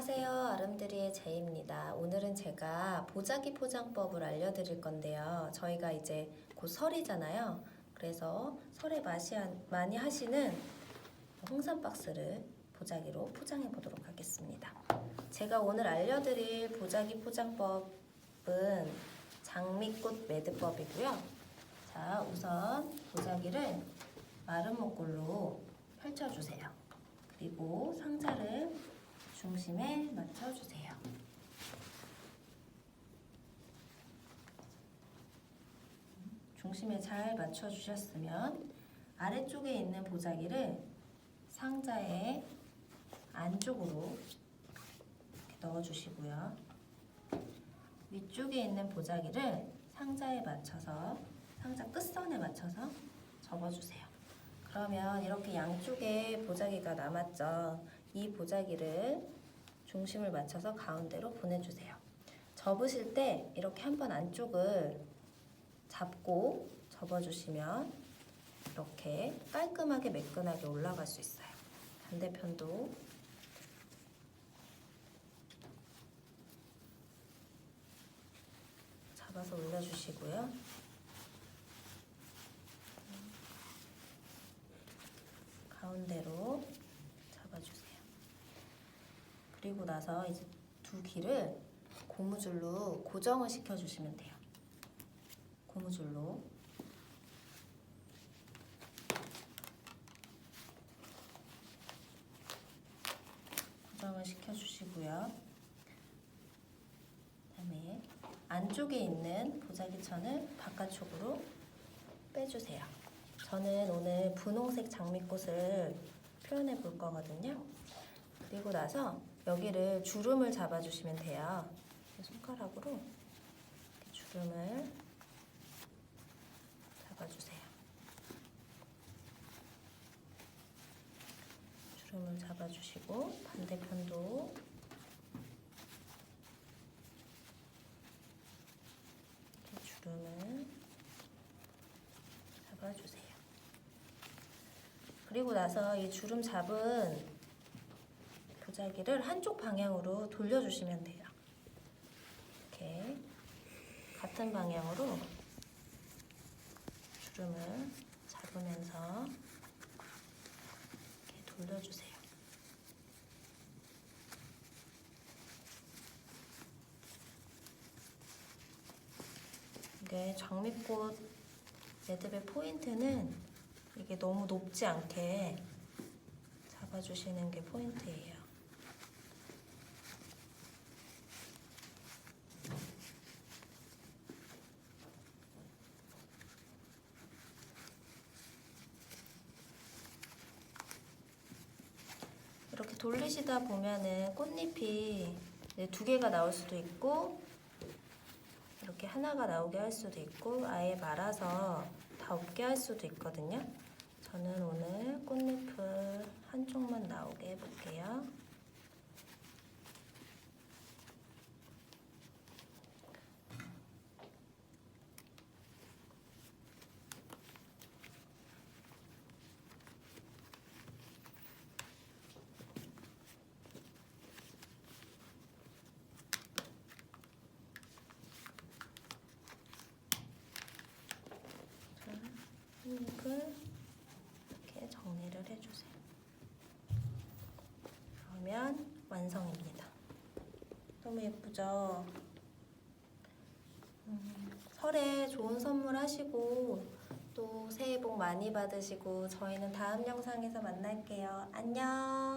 안녕하세요. 아름드리의 제이입니다. 오늘은 제가 보자기 포장법을 알려드릴 건데요. 저희가 이제 곧 설이잖아요. 그래서 설에 많이 하시는 홍삼 박스를 보자기로 포장해 보도록 하겠습니다. 제가 오늘 알려드릴 보자기 포장법은 장미꽃 매듭법이고요. 자, 우선 보자기를 마른 목골로 펼쳐주세요. 그리고 상자를 중심에 맞춰주세요. 중심에 잘 맞춰주셨으면 아래쪽에 있는 보자기를 상자의 안쪽으로 이렇게 넣어주시고요. 위쪽에 있는 보자기를 상자에 맞춰서 상자 끝선에 맞춰서 접어주세요. 그러면 이렇게 양쪽에 보자기가 남았죠. 이 보자기를 중심을 맞춰서 가운데로 보내주세요. 접으실 때 이렇게 한번 안쪽을 잡고 접어주시면 이렇게 깔끔하게 매끈하게 올라갈 수 있어요. 반대편도 잡아서 올려주시고요. 가운데로 잡아주세요. 그리고 나서 이제 두 길을 고무줄로 고정을 시켜주시면 돼요. 고무줄로 고정을 시켜주시고요. 그다음에 안쪽에 있는 보자기천을 바깥쪽으로 빼주세요. 저는 오늘 분홍색 장미꽃을 표현해 볼 거거든요. 그리고 나서 여기를 주름을 잡아주시면 돼요. 손가락으로 이렇게 주름을 잡아주세요. 주름을 잡아주시고 반대편도 이렇게 주름을 잡아주세요. 그리고 나서 이 주름 잡은 보자기를 한쪽 방향으로 돌려주시면 돼요. 이렇게 같은 방향으로 주름을 잡으면서 이렇게 돌려주세요. 이게 장미꽃 매듭의 포인트는 이게 너무 높지 않게 잡아주시는 게 포인트예요. 이렇게 돌리시다 보면은 꽃잎이 두 개가 나올 수도 있고 이렇게 하나가 나오게 할 수도 있고 아예 말아서 다 없게 할 수도 있거든요. 저는 오늘 꽃잎을 한쪽만 나오게 해볼게요. 꽃잎을 이렇게 정리를 해주세요. 그러면 완성입니다. 너무 예쁘죠? 설에 좋은 선물 하시고 또 새해 복 많이 받으시고 저희는 다음 영상에서 만날게요. 안녕!